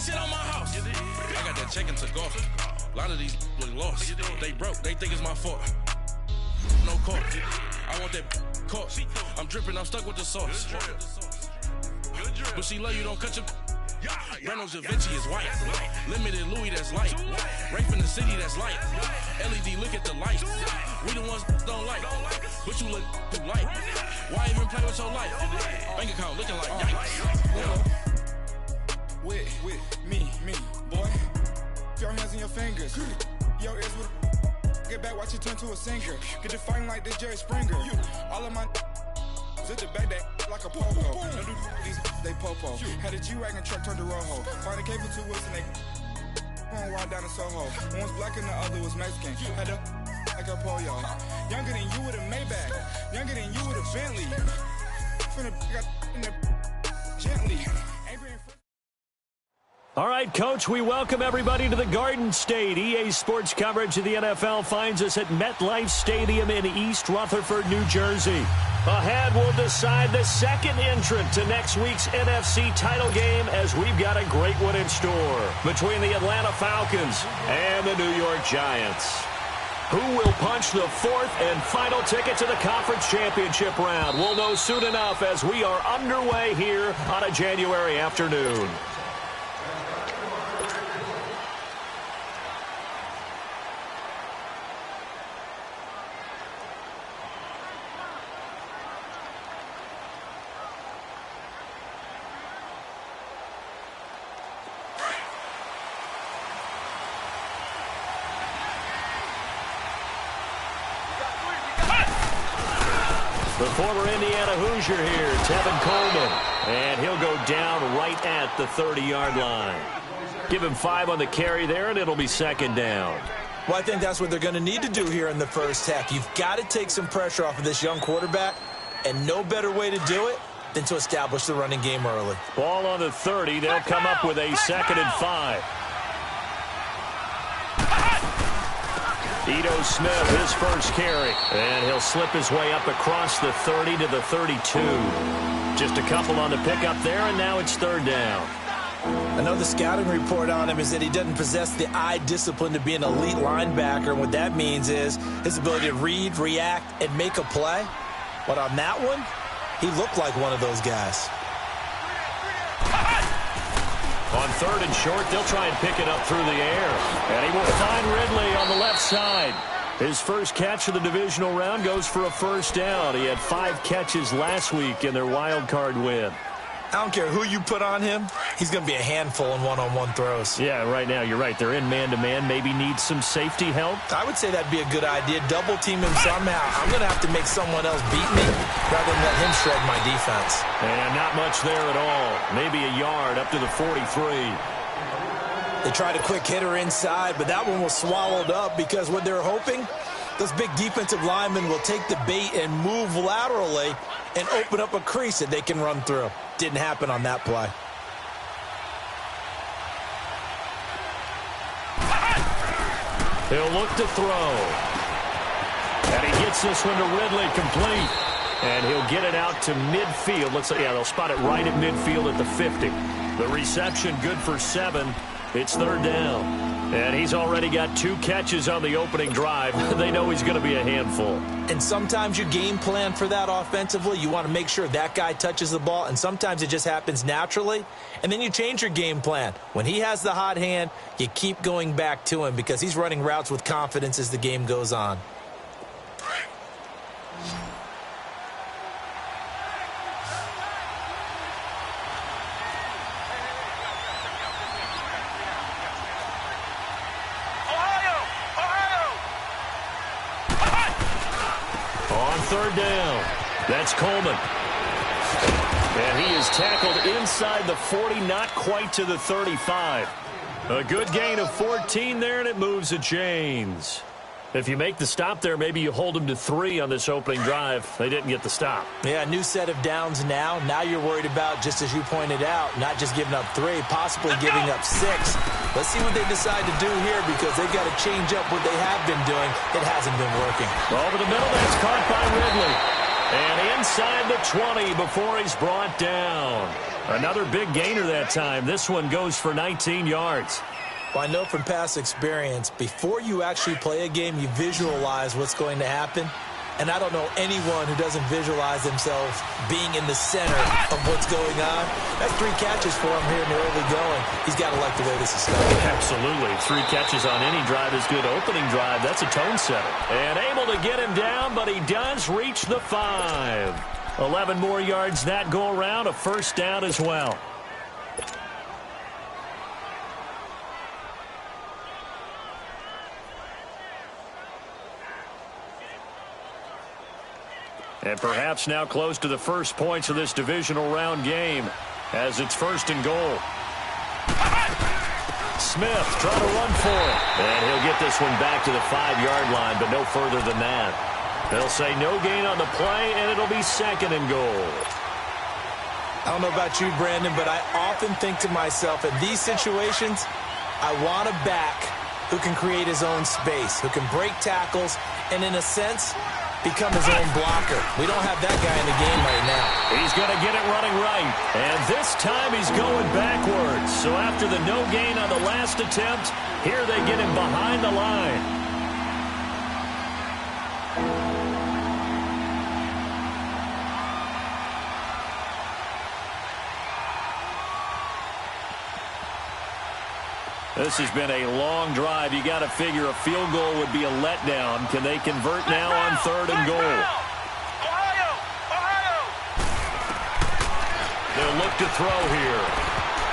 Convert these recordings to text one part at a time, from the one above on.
shit on my house. I got that check and took off. A lot of these look lost. They broke, they think it's my fault. No court. I want that court. I'm dripping, I'm stuck with the sauce. But she love you, don't cut your. Breno Javinci is white. Limited Louis, that's light. Rape in the city, that's light. LED, look at the light. We the ones don't like. But you look too light. Why even play with your life? Bank account looking like yikes. With me, boy. Your hands in your fingers. Your ears with a get back, watch it turn to a singer. Get the fighting like this Jerry Springer. All of my zip the back that like a popo. Don't do these they popo. Had a G-Wagon truck turned to Rojo. Find a cable 2 wheels and they going wild down in Soho. One was black and the other was Mexican. Had a like a pollo. Younger than you with a Maybach. Younger than you with a Bentley. From the got in the gently. All right, Coach, we welcome everybody to the Garden State. EA Sports coverage of the NFL finds us at MetLife Stadium in East Rutherford, New Jersey. Ahead, we'll decide the second entrant to next week's NFC title game as we've got a great one in store between the Atlanta Falcons and the New York Giants. Who will punch the fourth and final ticket to the conference championship round? We'll know soon enough as we are underway here on a January afternoon. The former Indiana Hoosier here, Tevin Coleman, and he'll go down right at the 30-yard line. Give him 5 on the carry there, and it'll be second down. Well, I think that's what they're going to need to do here in the first half. You've got to take some pressure off of this young quarterback, and no better way to do it than to establish the running game early. Ball on the 30. They'll come up with a 2nd and 5. Ito Smith, his first carry. And he'll slip his way up across the 30 to the 32. Just a couple on the pickup there, and now it's 3rd down. I know the scouting report on him is that he doesn't possess the eye discipline to be an elite linebacker. And what that means is his ability to read, react, and make a play. But on that one, he looked like one of those guys. On 3rd and short, they'll try and pick it up through the air. And he will find Ridley on the left side. His first catch of the divisional round goes for a 1st down. He had 5 catches last week in their wild card win. I don't care who you put on him. He's going to be a handful in one-on-one throws. Yeah, right now, you're right. They're in man-to-man. Maybe need some safety help. I would say that'd be a good idea. Double team him somehow. I'm going to have to make someone else beat me rather than let him shred my defense. And not much there at all. Maybe a yard up to the 43. They tried a quick hitter inside, but that one was swallowed up because what they're hoping, those big defensive linemen will take the bait and move laterally and open up a crease that they can run through. Didn't happen on that play. He'll look to throw. And he gets this one to Ridley complete. And he'll get it out to midfield. Looks like, yeah, they'll spot it right at midfield at the 50. The reception good for 7. It's 3rd down. And he's already got 2 catches on the opening drive. They know he's going to be a handful. And sometimes you game plan for that offensively. You want to make sure that guy touches the ball, and sometimes it just happens naturally. And then you change your game plan. When he has the hot hand, you keep going back to him because he's running routes with confidence as the game goes on. On 3rd down, that's Coleman. And he is tackled inside the 40, not quite to the 35. A good gain of 14 there, and it moves the chains. If you make the stop there, maybe you hold them to 3 on this opening drive. They didn't get the stop. Yeah, new set of downs now. Now you're worried about, just as you pointed out, not just giving up 3, possibly giving up 6. Let's see what they decide to do here because they've got to change up what they have been doing. It hasn't been working. Over the middle, that's caught by Ridley. And inside the 20 before he's brought down. Another big gainer that time. This one goes for 19 yards. Well, I know from past experience, before you actually play a game, you visualize what's going to happen. And I don't know anyone who doesn't visualize themselves being in the center of what's going on. That's 3 catches for him here in the early going. He's got to like the way this is starting. Absolutely. 3 catches on any drive is good. Opening drive, that's a tone setter. And able to get him down, but he does reach the 5. 11 more yards that go around, a first down as well. And perhaps now close to the first points of this divisional round game as it's 1st and goal. Smith trying to run for it. And he'll get this one back to the 5-yard line, but no further than that. They'll say no gain on the play, and it'll be 2nd and goal. I don't know about you, Brandon, but I often think to myself, in these situations, I want a back who can create his own space, who can break tackles, and in a sense, become his own blocker. We don't have that guy in the game right now. He's going to get it running right. And this time he's going backwards. So after the no gain on the last attempt, here they get him behind the line. This has been a long drive. You got to figure a field goal would be a letdown. Can they convert now on 3rd and goal? They'll look to throw here.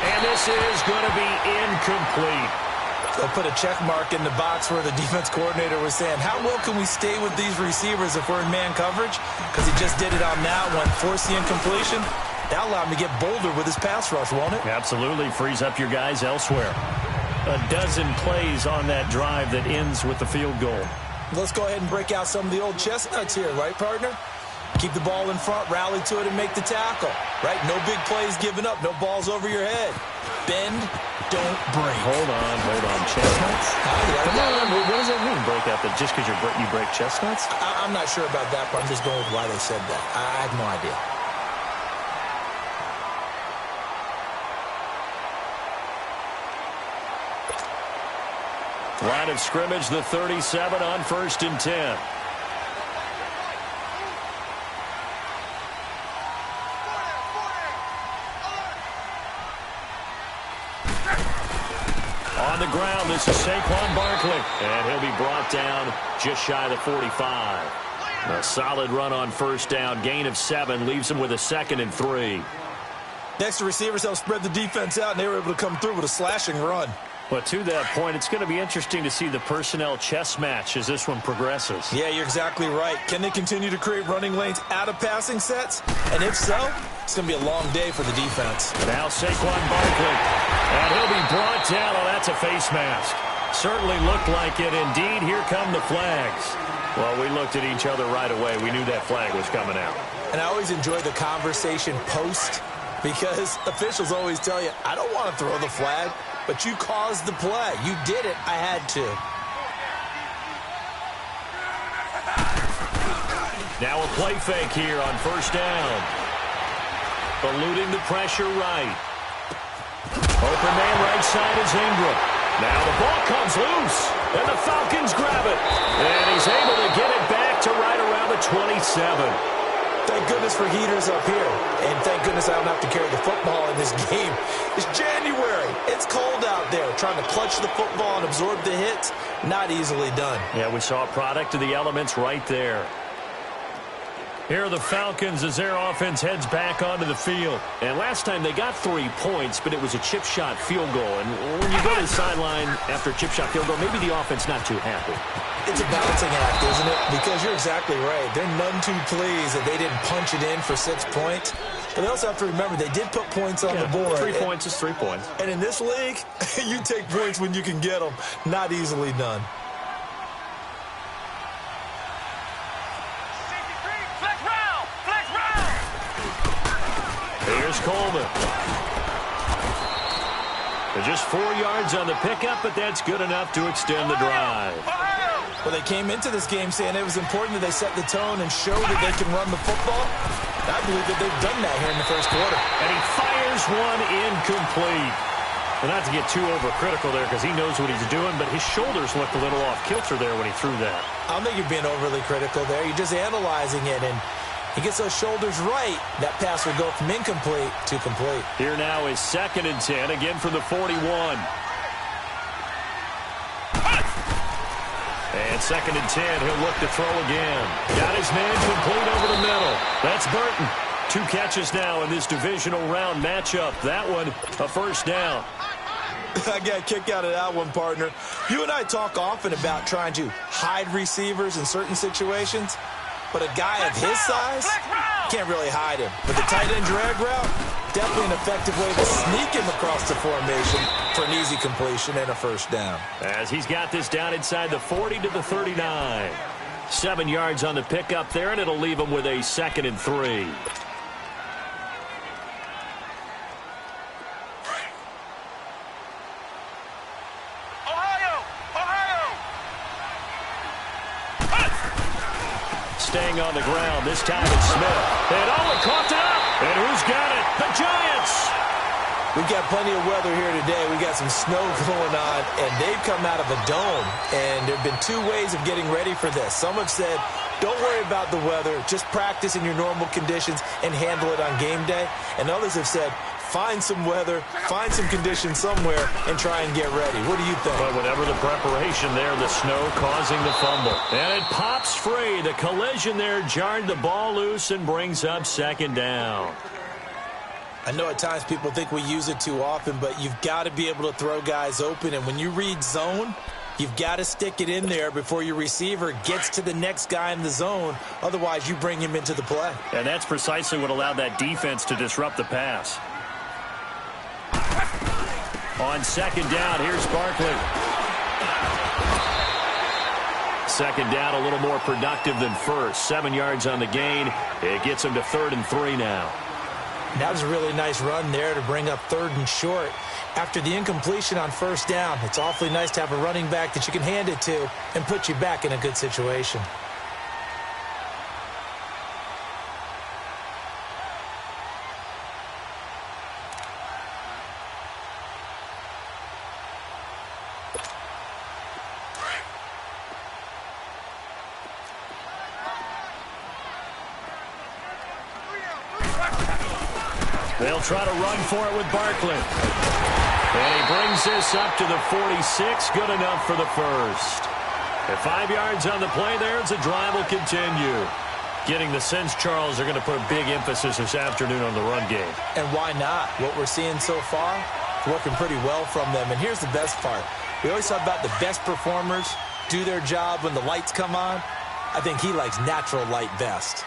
And this is going to be incomplete. They'll put a check mark in the box where the defense coordinator was saying, how well can we stay with these receivers if we're in man coverage? Because he just did it on that one, forced the incompletion. That'll allow him to get bolder with his pass rush, won't it? Absolutely. Frees up your guys elsewhere. A dozen plays on that drive that ends with the field goal. Let's go ahead and break out some of the old chestnuts here, right, partner? Keep the ball in front, rally to it, and make the tackle, right? No big plays given up, no balls over your head. Bend, don't break. Hold on, chestnuts? Come on, what does that mean, break out? Just because you break chestnuts? I'm not sure about that, but I'm just going with why they said that. I have no idea. Line of scrimmage, the 37 on 1st and 10. On the ground, this is Saquon Barkley. And he'll be brought down just shy of the 45. A solid run on 1st down. Gain of 7 leaves him with a 2nd and 3. Next, the receivers help spread the defense out, and they were able to come through with a slashing run. But to that point, it's going to be interesting to see the personnel chess match as this one progresses. Yeah, you're exactly right. Can they continue to create running lanes out of passing sets? And if so, it's going to be a long day for the defense. Now Saquon Barkley. And he'll be brought down. Oh, that's a face mask. Certainly looked like it. Indeed, here come the flags. Well, we looked at each other right away. We knew that flag was coming out. And I always enjoy the conversation post because officials always tell you, I don't want to throw the flag. But you caused the play. You did it. I had to. Now a play fake here on 1st down. Eluding the pressure right. Open man right side is Ingram. Now the ball comes loose. And the Falcons grab it. And he's able to get it back to right around the 27. Thank goodness for heaters up here. And thank goodness I don't have to carry the football in this game. It's January. It's cold out there. Trying to clutch the football and absorb the hits, not easily done. Yeah, we saw a product of the elements right there. Here are the Falcons as their offense heads back onto the field. And last time they got 3 points, but it was a chip shot field goal. And when you go to the sideline after a chip shot field goal, maybe the offense not too happy. It's a balancing act, isn't it? Because you're exactly right. They're none too pleased that they didn't punch it in for 6 points. But they also have to remember they did put points on the board. 3 points is 3 points. And in this league, you take points when you can get them. Not easily done. Here's Coleman. They're just 4 yards on the pickup, but that's good enough to extend the drive. Well, they came into this game saying it was important that they set the tone and show that they can run the football. I believe that they've done that here in the first quarter. And he fires one incomplete. And not to get too overcritical there because he knows what he's doing, but his shoulders looked a little off kilter there when he threw that. I don't think you're being overly critical there. You're just analyzing it, and he gets those shoulders right. That pass will go from incomplete to complete. Here now is 2nd and 10, again from the 41. And 2nd and 10, he'll look to throw again. Got his man complete over the middle. That's Burton. 2 catches now in this divisional round matchup. That one, a first down. I got a kick out of that one, partner. You and I talk often about trying to hide receivers in certain situations, but a guy of his size can't really hide him. But the tight end drag route, definitely an effective way to sneak him across the formation for an easy completion and a first down. As he's got this down inside the 40 to the 39. 7 yards on the pickup there, and it'll leave him with a 2nd and 3. Staying on the ground, this time it's Smith. And he caught it up. And who's got it? The Giants. We've got plenty of weather here today. We got some snow going on, and they've come out of a dome. And there have been 2 ways of getting ready for this. Some have said, don't worry about the weather. Just practice in your normal conditions and handle it on game day. And others have said, find some weather, find some conditions somewhere, and try and get ready. What do you think? But whatever the preparation there, the snow causing the fumble. And it pops free. The collision there jarred the ball loose and brings up 2nd down. I know at times people think we use it too often, but you've got to be able to throw guys open. And when you read zone, you've got to stick it in there before your receiver gets to the next guy in the zone. Otherwise, you bring him into the play. And that's precisely what allowed that defense to disrupt the pass. On 2nd down, here's Barkley. 2nd down, a little more productive than first. 7 yards on the gain. It gets him to 3rd and 3 now. That was a really nice run there to bring up 3rd and short. After the incompletion on 1st down, it's awfully nice to have a running back that you can hand it to and put you back in a good situation. They'll try to run for it with Barkley. And he brings this up to the 46. Good enough for the first. At 5 yards on the play there, the drive will continue. Getting the sense, Charles, they're going to put a big emphasis this afternoon on the run game. And why not? What we're seeing so far, working pretty well from them. And here's the best part. We always talk about the best performers do their job when the lights come on. I think he likes natural light best.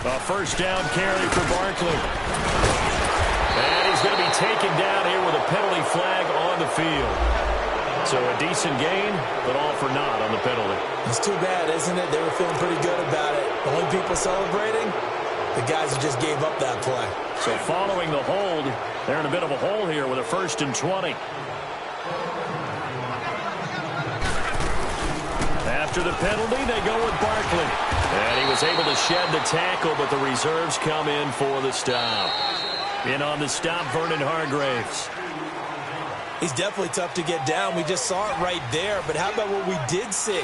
A first down carry for Barkley. And he's going to be taken down here with a penalty flag on the field. So a decent gain, but all for naught on the penalty. It's too bad, isn't it? They were feeling pretty good about it. The only people celebrating, the guys who just gave up that play. So following the hold, they're in a bit of a hole here with a 1st and 20. After the penalty, they go with Barkley. And he was able to shed the tackle, but the reserves come in for the stop. In on the stop, Vernon Hargraves. He's definitely tough to get down. We just saw it right there. But how about what we did see?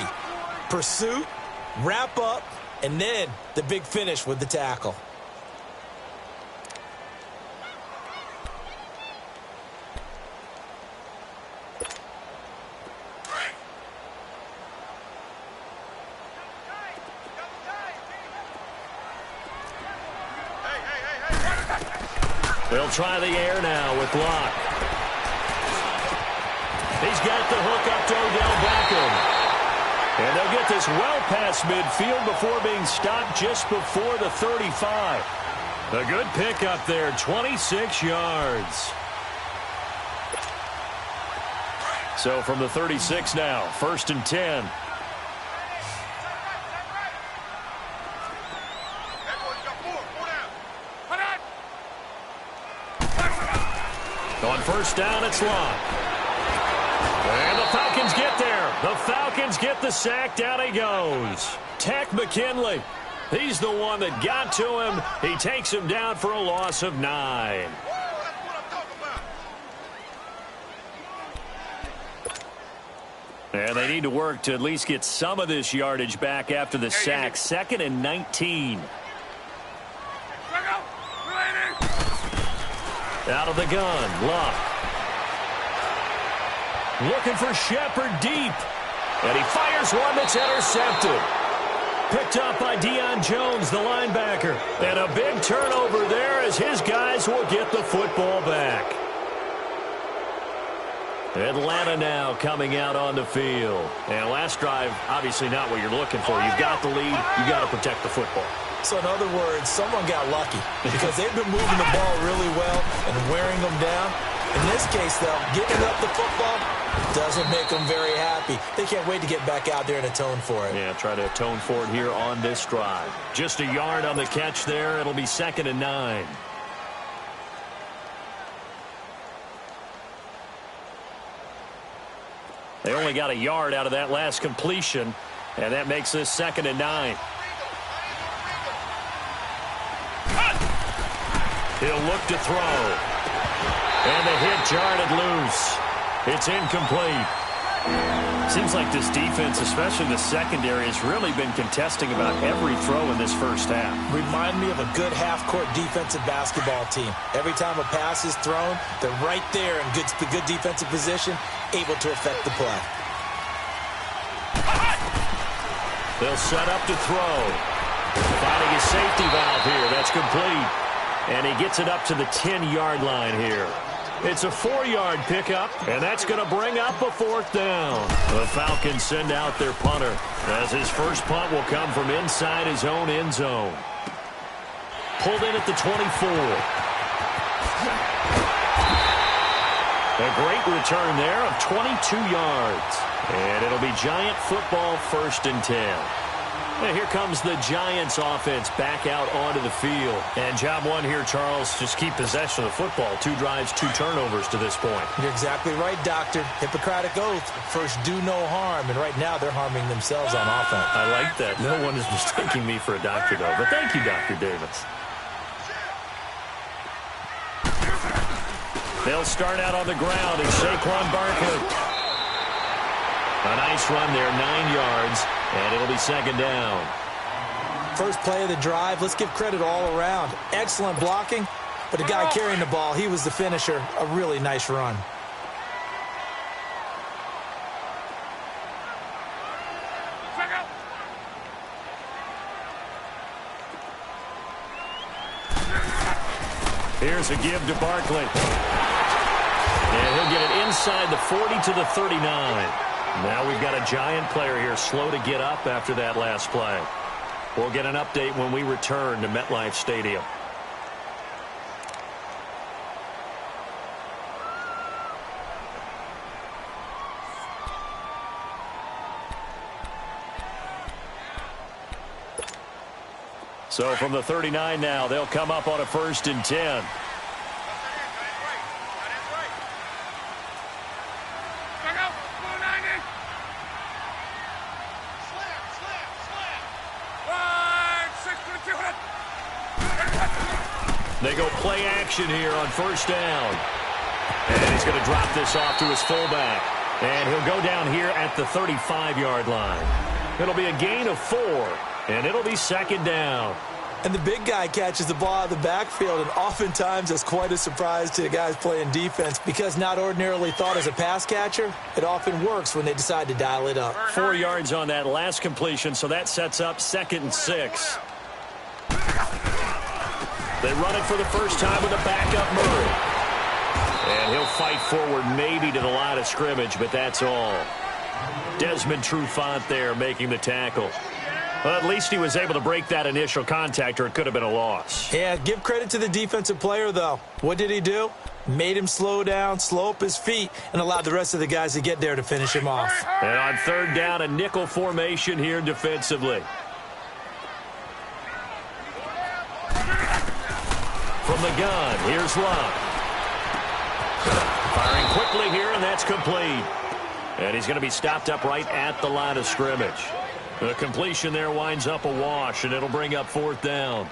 Pursuit, wrap up, and then the big finish with the tackle. They'll try the air now with Locke. He's got the hook up to Odell Beckham. And they'll get this well past midfield before being stopped just before the 35. A good pickup there, 26 yards. So from the 36 now, 1st and 10. first down, it's Luck. And the Falcons get there. The Falcons get the sack. Down he goes. Tech McKinley. He's the one that got to him. He takes him down for a loss of 9. And they need to work to at least get some of this yardage back after the sack. 2nd and 19. Out of the gun, Luck. Looking for Shepard deep. And he fires one that's intercepted. Picked up by Deion Jones, the linebacker. And a big turnover there as his guys will get the football back. Atlanta now coming out on the field. And last drive, obviously not what you're looking for. You've got the lead. You've got to protect the football. So in other words, someone got lucky because they've been moving the ball really well and wearing them down. In this case, though, giving up the football doesn't make them very happy. They can't wait to get back out there and atone for it. Yeah, try to atone for it here on this drive. Just a yard on the catch there. It'll be 2nd and 9. They only got a yard out of that last completion, and that makes this 2nd and 9. He'll look to throw. And the hit jarred it loose. It's incomplete. Seems like this defense, especially the secondary, has really been contesting about every throw in this first half. Remind me of a good half-court defensive basketball team. Every time a pass is thrown, they're right there in good defensive position, able to affect the play. They'll set up to throw. Finding his safety valve here. That's complete. And he gets it up to the 10-yard line here. It's a 4-yard pickup, and that's going to bring up a 4th down. The Falcons send out their punter, as his first punt will come from inside his own end zone. Pulled in at the 24. A great return there of 22 yards. And it'll be Giant football, 1st and 10. And here comes the Giants offense back out onto the field. And job one here, Charles, just keep possession of the football. 2 drives, 2 turnovers to this point. You're exactly right, Doctor. Hippocratic oath. First, do no harm. And right now, they're harming themselves on offense. I like that. No one is mistaking me for a doctor, though. But thank you, Dr. Davis. They'll start out on the ground, and Saquon Barkley. A nice run there, 9 yards, and it'll be 2nd down. First play of the drive, let's give credit all around. Excellent blocking, but the guy carrying the ball, he was the finisher. A really nice run. Here's a give to Barkley. And he'll get it inside the 40 to the 39. Now we've got a Giant player here slow to get up after that last play. We'll get an update when we return to MetLife Stadium. So from the 39 now, they'll come up on a 1st and 10. They go play action here on 1st down. And he's going to drop this off to his fullback. And he'll go down here at the 35-yard line. It'll be a gain of 4, and it'll be 2nd down. And the big guy catches the ball out of the backfield, and oftentimes that's quite a surprise to the guys playing defense because not ordinarily thought as a pass catcher, it often works when they decide to dial it up. 4 yards on that last completion, so that sets up 2nd and 6. They run it for the first time with a backup Murray. And he'll fight forward maybe to the line of scrimmage, but that's all. Desmond Trufant there making the tackle. Well, at least he was able to break that initial contact, or it could have been a loss. Yeah, give credit to the defensive player, though. What did he do? Made him slow down, slow up his feet, and allowed the rest of the guys to get there to finish him off. And on 3rd down, a nickel formation here defensively. From the gun, here's Luck. quickly here, and that's complete. And he's going to be stopped up right at the line of scrimmage. The completion there winds up a wash, and it'll bring up 4th down.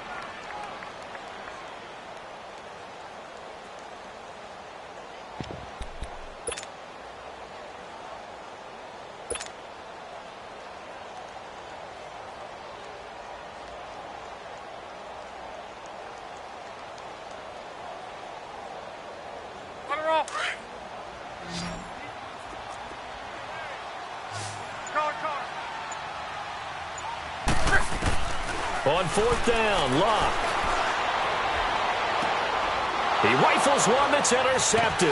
On 4th down, Locke. He rifles one that's intercepted.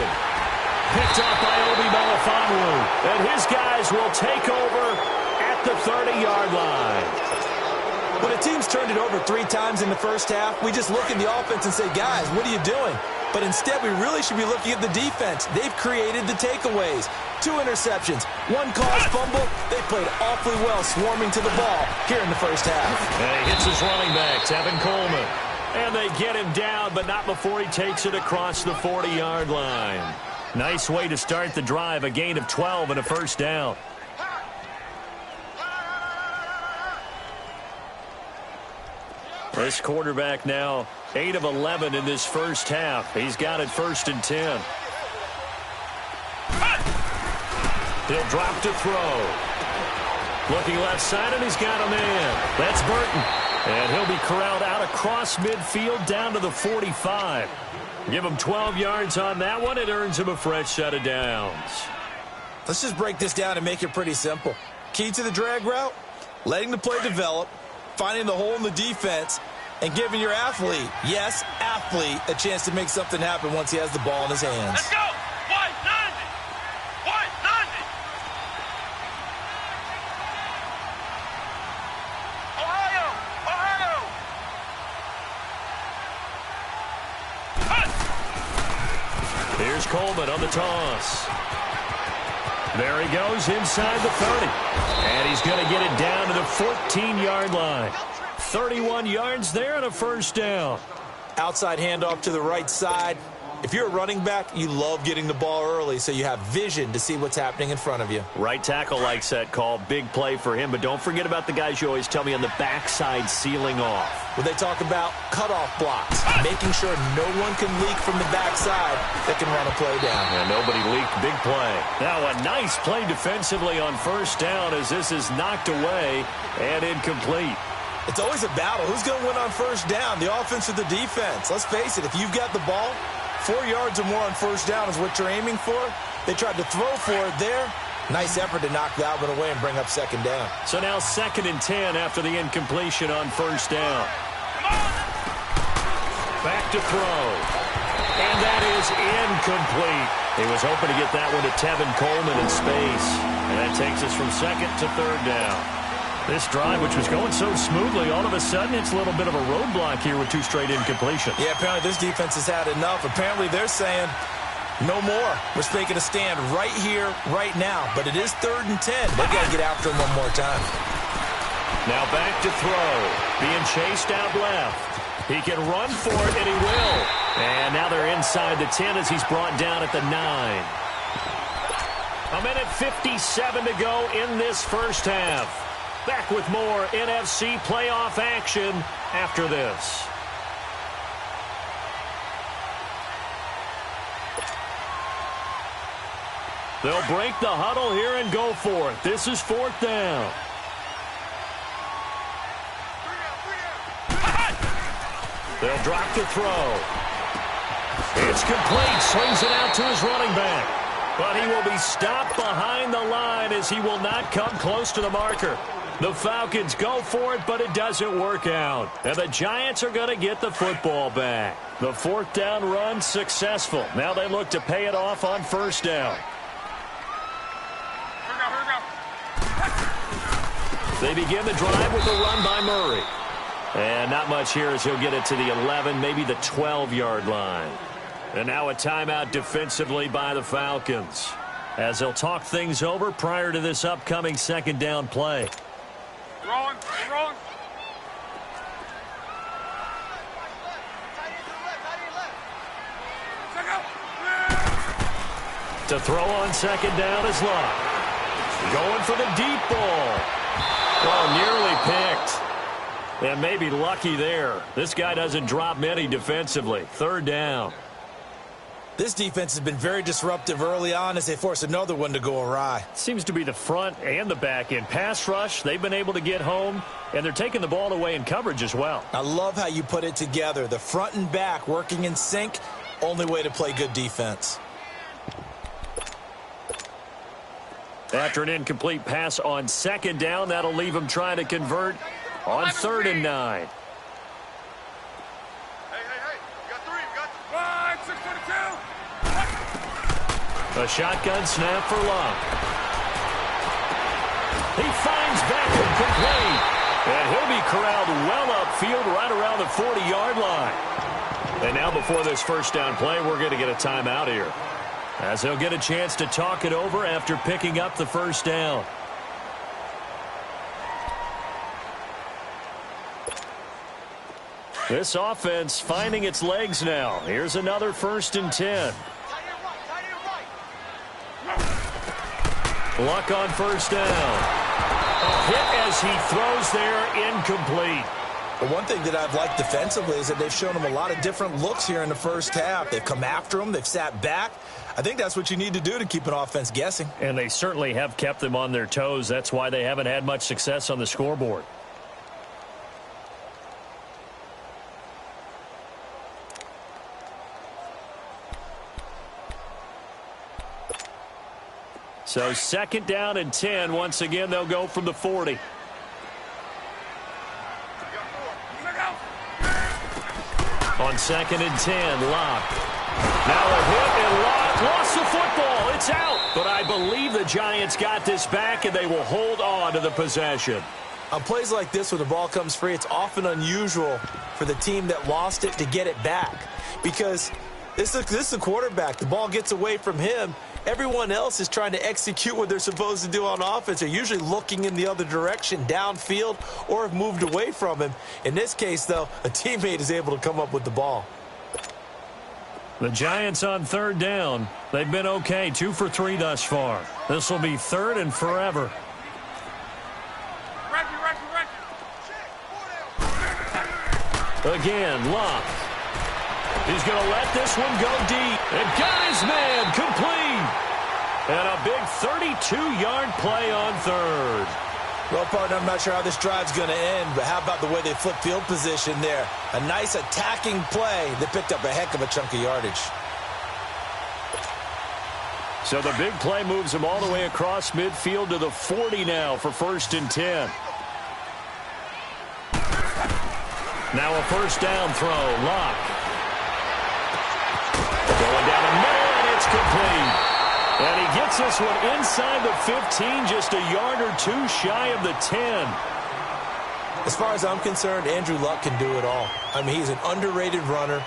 Picked up by Obi Melifonwu. And his guys will take over at the 30-yard line. When a team's turned it over 3 times in the first half, we just look at the offense and say, guys, what are you doing? But instead, we really should be looking at the defense. They've created the takeaways. 2 interceptions, 1 caused fumble. They played awfully well swarming to the ball here in the first half. And he hits his running back, Tevin Coleman. And they get him down, but not before he takes it across the 40-yard line. Nice way to start the drive, a gain of 12 and a first down. This quarterback now 8 of 11 in this first half. He's got it 1st and 10. He'll drop to throw. Looking left side, and he's got a man. That's Burton. And he'll be corralled out across midfield down to the 45. Give him 12 yards on that one. It earns him a fresh set of downs. Let's just break this down and make it pretty simple. Key to the drag route, letting the play develop, finding the hole in the defense, and giving your athlete, yes, athlete, a chance to make something happen once he has the ball in his hands. Let's go! White 90! White 90! Ohio! Ohio! Here's Coleman on the toss. There he goes inside the 30. And he's going to get it down to the 14-yard line. 31 yards there and a first down. Outside handoff to the right side. If you're a running back, you love getting the ball early so you have vision to see what's happening in front of you. Right tackle likes that call. Big play for him. But don't forget about the guys you always tell me on the backside sealing off. Well, they talk about cutoff blocks, making sure no one can leak from the backside that can run a play down. And nobody leaked. Big play. Now a nice play defensively on first down as this is knocked away and incomplete. It's always a battle. Who's going to win on first down, the offense or the defense? Let's face it, if you've got the ball, 4 yards or more on first down is what you're aiming for. They tried to throw for it there. Nice effort to knock that one away and bring up second down. So now 2nd and 10 after the incompletion on first down. Back to throw. And that is incomplete. He was hoping to get that one to Tevin Coleman in space. And that takes us from 2nd to 3rd down. This drive, which was going so smoothly, all of a sudden it's a little bit of a roadblock here with 2 straight incompletions. Yeah, apparently this defense has had enough. Apparently they're saying no more. We're making a stand right here, right now. But it is 3rd and 10. They've got to get after him one more time. Now back to throw. Being chased out left. He can run for it, and he will. And now they're inside the 10 as he's brought down at the 9. A minute 57 to go in this first half. Back with more NFC playoff action after this. They'll break the huddle here and go for it. This is 4th down. They'll drop to throw. It's complete. Swings it out to his running back. But he will be stopped behind the line as he will not come close to the marker. The Falcons go for it, but it doesn't work out. And the Giants are going to get the football back. The 4th down run successful. Now they look to pay it off on first down. They begin the drive with a run by Murray. And not much here as he'll get it to the 11, maybe the 12-yard line. And now a timeout defensively by the Falcons as they'll talk things over prior to this upcoming 2nd down play. Rolling, rolling. To throw on second down is Luck. Going for the deep ball. Oh, nearly picked. And maybe lucky there. This guy doesn't drop many defensively. Third down. This defense has been very disruptive early on as they force another one to go awry. Seems to be the front and the back end. Pass rush, they've been able to get home, and they're taking the ball away in coverage as well. I love how you put it together. The front and back working in sync, only way to play good defense. After an incomplete pass on second down, that'll leave him trying to convert on 3rd and 9. A shotgun snap for Luck. He finds Beckham complete. And he'll be corralled well upfield right around the 40-yard line. And now before this first down play, we're going to get a timeout here, as he'll get a chance to talk it over after picking up the first down. This offense finding its legs now. Here's another 1st and 10. Luck on first down. A hit as he throws there, incomplete. The one thing that I've liked defensively is that they've shown him a lot of different looks here in the first half. They've come after him. They've sat back. I think that's what you need to do to keep an offense guessing. And they certainly have kept them on their toes. That's why they haven't had much success on the scoreboard. So 2nd down and 10. Once again, they'll go from the 40. On 2nd and 10, Luck. Now a hit, and Luck lost the football. It's out. But I believe the Giants got this back, and they will hold on to the possession. On plays like this where the ball comes free, it's often unusual for the team that lost it to get it back. Because this is a quarterback. The ball gets away from him. Everyone else is trying to execute what they're supposed to do on offense. They're usually looking in the other direction, downfield, or have moved away from him. In this case, though, a teammate is able to come up with the ball. The Giants on 3rd down. They've been okay, 2 for 3 thus far. This will be 3rd and forever. Again, Luck. He's going to let this one go deep. And got his man complete. And a big 32-yard play on 3rd. Well, partner, I'm not sure how this drive's going to end, but how about the way they flip field position there? A nice attacking play that picked up a heck of a chunk of yardage. So the big play moves him all the way across midfield to the 40 now for 1st and 10. Now a first down throw. Luck. Going down the middle, and it's complete. And he gets this one inside the 15, just a yard or 2 shy of the 10. As far as I'm concerned, Andrew Luck can do it all. I mean, he's an underrated runner,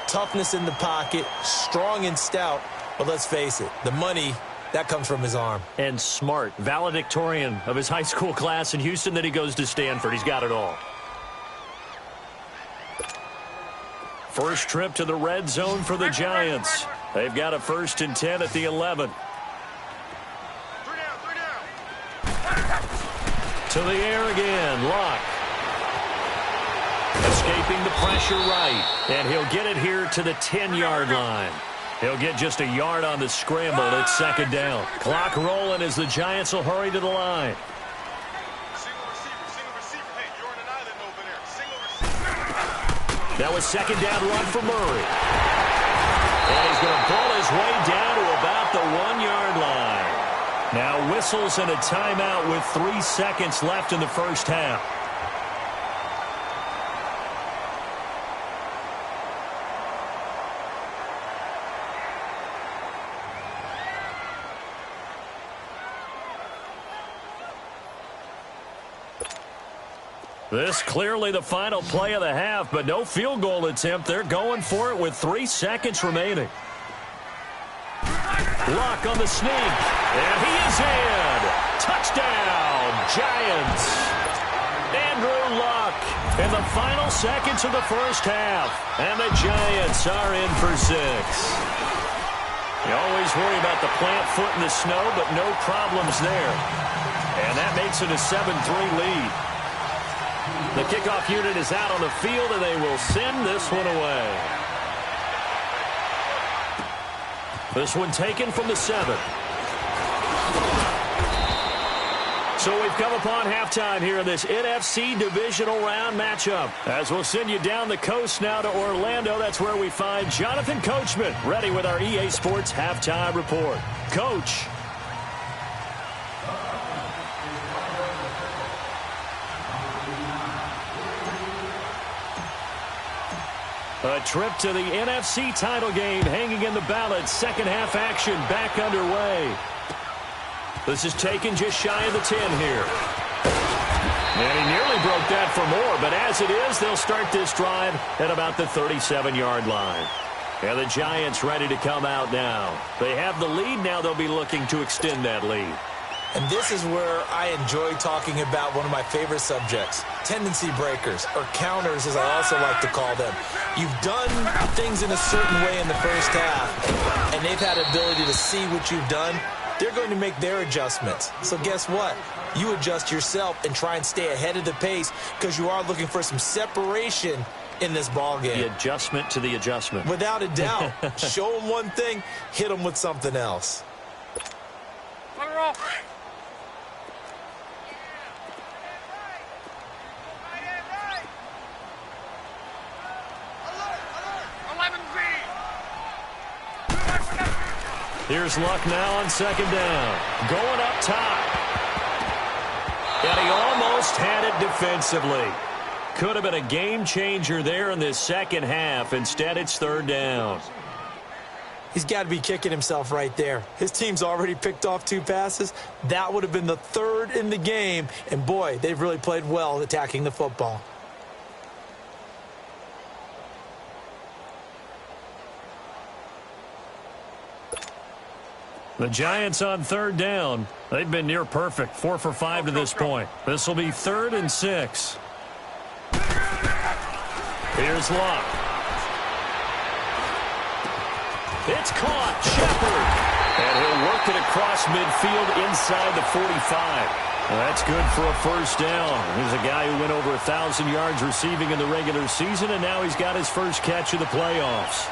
toughness in the pocket, strong and stout. But let's face it, the money, that comes from his arm. And smart, valedictorian of his high school class in Houston. Then he goes to Stanford. He's got it all. First trip to the red zone for the Giants. They've got a 1st and 10 at the 11. To the air again, Luck. Escaping the pressure right. And he'll get it here to the 10-yard line. He'll get just a yard on the scramble. It's 2nd down. Clock rolling as the Giants will hurry to the line. That was 2nd down run for Murray. And he's going to pull his way down to about the 1-yard line. Now whistles and a timeout with 3 seconds left in the first half. This clearly the final play of the half, but no field goal attempt. They're going for it with 3 seconds remaining. Luck on the sneak, and he is in. Touchdown, Giants. Andrew Luck in the final seconds of the first half, and the Giants are in for 6. You always worry about the plant foot in the snow, but no problems there. And that makes it a 7-3 lead. The kickoff unit is out on the field, and they will send this one away. This one taken from the 7. So we've come upon halftime here in this NFC Divisional Round matchup. As we'll send you down the coast now to Orlando, that's where we find Jonathan Coachman, ready with our EA Sports Halftime Report. Coach. A trip to the NFC title game hanging in the balance. Second half action back underway. This is taken just shy of the 10 here. And he nearly broke that for more, but as it is, they'll start this drive at about the 37-yard line. And the Giants ready to come out now. They have the lead. Now they'll be looking to extend that lead. And this is where I enjoy talking about one of my favorite subjects, tendency breakers, or counters as I also like to call them. You've done things in a certain way in the first half, and they've had the ability to see what you've done. They're going to make their adjustments. So guess what? You adjust yourself and try and stay ahead of the pace because you are looking for some separation in this ball game. The adjustment to the adjustment. Without a doubt. Show them one thing, hit them with something else. Here's Luck now on second down. Going up top. And he almost had it defensively. Could have been a game changer there in this second half. Instead, it's third down. He's got to be kicking himself right there. His team's already picked off 2 passes. That would have been the 3rd in the game. And, boy, they've really played well attacking the football. The Giants on third down. They've been near perfect. 4 for 5 to this point. This will be 3rd and 6. Here's Luck. It's caught. Shepard. And he'll work it across midfield inside the 45. Well, that's good for a first down. He's a guy who went over 1,000 yards receiving in the regular season, and now he's got his first catch of the playoffs.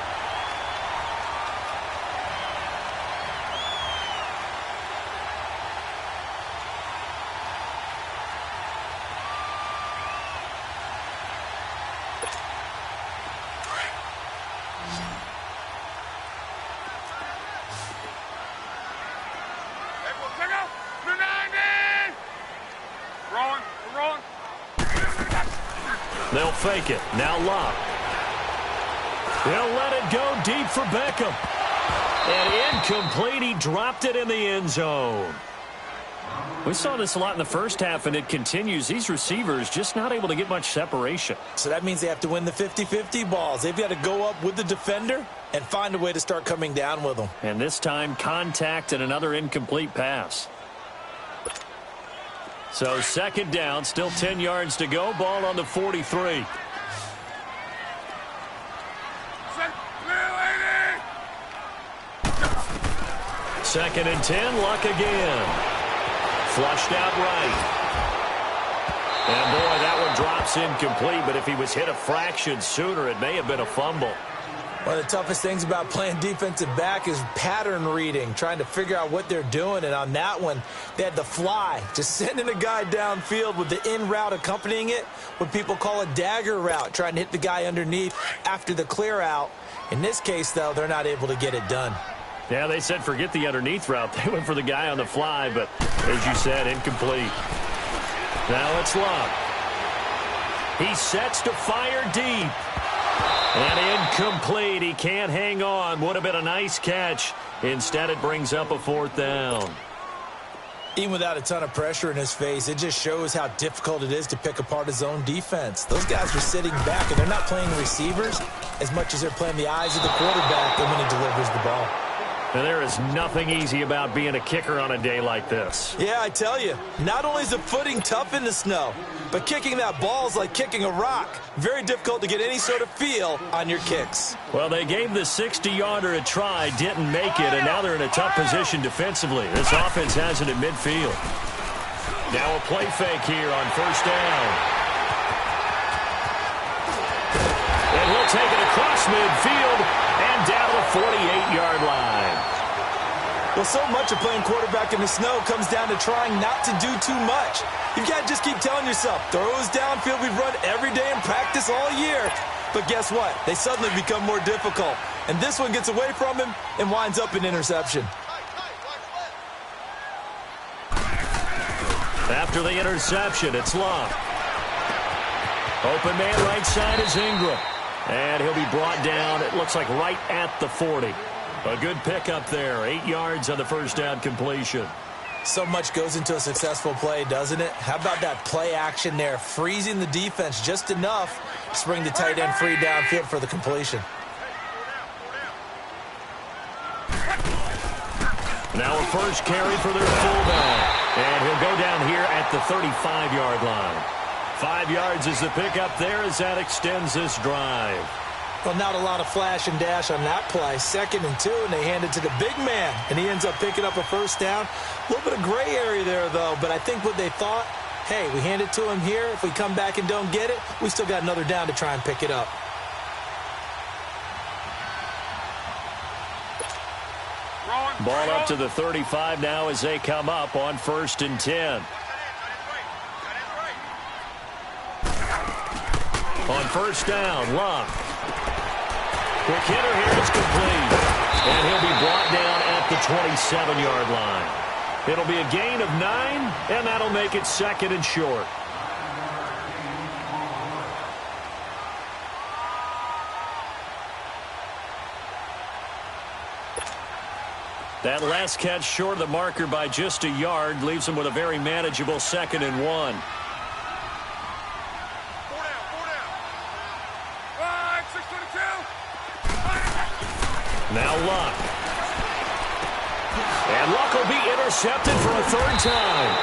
They'll fake it. Now Luck. They'll let it go deep for Beckham. And incomplete. He dropped it in the end zone. We saw this a lot in the first half, and it continues. These receivers just not able to get much separation. So that means they have to win the 50-50 balls. They've got to go up with the defender and find a way to start coming down with them. And this time, contact and another incomplete pass. So second down, still 10 yards to go. Ball on the 43. Second and 10, Luck again. Flushed out right. And boy, that one drops incomplete, but if he was hit a fraction sooner, it may have been a fumble. One of the toughest things about playing defensive back is pattern reading, trying to figure out what they're doing. And on that one, they had the fly, just sending a guy downfield with the in route accompanying it, what people call a dagger route, trying to hit the guy underneath after the clear out. In this case, though, they're not able to get it done. Yeah, they said forget the underneath route. They went for the guy on the fly, but as you said, incomplete. Now it's Luck. He sets to fire deep. And incomplete. He can't hang on. Would have been a nice catch. Instead, it brings up a fourth down. Even without a ton of pressure in his face, it just shows how difficult it is to pick apart his own defense. Those guys are sitting back, and they're not playing receivers as much as they're playing the eyes of the quarterback when he delivers the ball. And there is nothing easy about being a kicker on a day like this. Yeah, I tell you, not only is the footing tough in the snow, but kicking that ball is like kicking a rock. Very difficult to get any sort of feel on your kicks. Well, they gave the 60-yarder a try, didn't make it, and now they're in a tough position defensively. This offense has it at midfield. Now a play fake here on first down. And he'll take it across midfield and down to the 48-yard line. Well, so much of playing quarterback in the snow comes down to trying not to do too much. You've got to just keep telling yourself, throws downfield we've run every day in practice all year. But guess what? They suddenly become more difficult. And this one gets away from him and winds up an interception. After the interception, it's Luck. Open man right side is Ingram. And he'll be brought down, it looks like right at the 40. A good pickup there, 8 yards on the first down completion. So much goes into a successful play, doesn't it? How about that play action there, freezing the defense just enough to bring the tight end free downfield for the completion. Now a first carry for their fullback. And he'll go down here at the 35-yard line. 5 yards is the pickup there as that extends this drive. Well, not a lot of flash and dash on that play. 2nd and 2, and they hand it to the big man. And he ends up picking up a first down. A little bit of gray area there, though. But I think what they thought, hey, we hand it to him here. If we come back and don't get it, we still got another down to try and pick it up. Ball up to the 35 now as they come up on 1st and 10. On first down, Luck. Quick hitter here is complete. And he'll be brought down at the 27-yard line. It'll be a gain of 9, and that'll make it 2nd and short. That last catch short of the marker by just a yard leaves him with a very manageable 2nd and 1. Now Luck. And Luck will be intercepted for a 3rd time.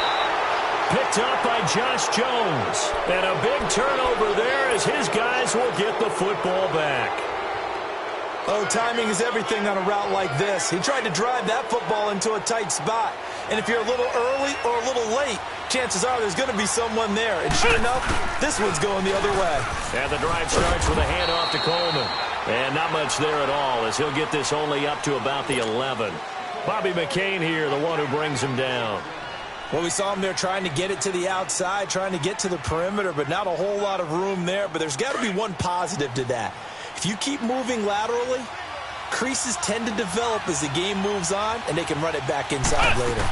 Picked up by Josh Jones. And a big turnover there as his guys will get the football back. Oh, timing is everything on a route like this. He tried to drive that football into a tight spot. And if you're a little early or a little late, chances are there's going to be someone there. And sure enough, this one's going the other way. And the drive starts with a handoff to Coleman. And not much there at all as he'll get this only up to about the 11. Bobby McCain here, the one who brings him down. Well, we saw him there trying to get it to the outside, trying to get to the perimeter, but not a whole lot of room there. But there's got to be one positive to that. If you keep moving laterally, creases tend to develop as the game moves on, and they can run it back inside later.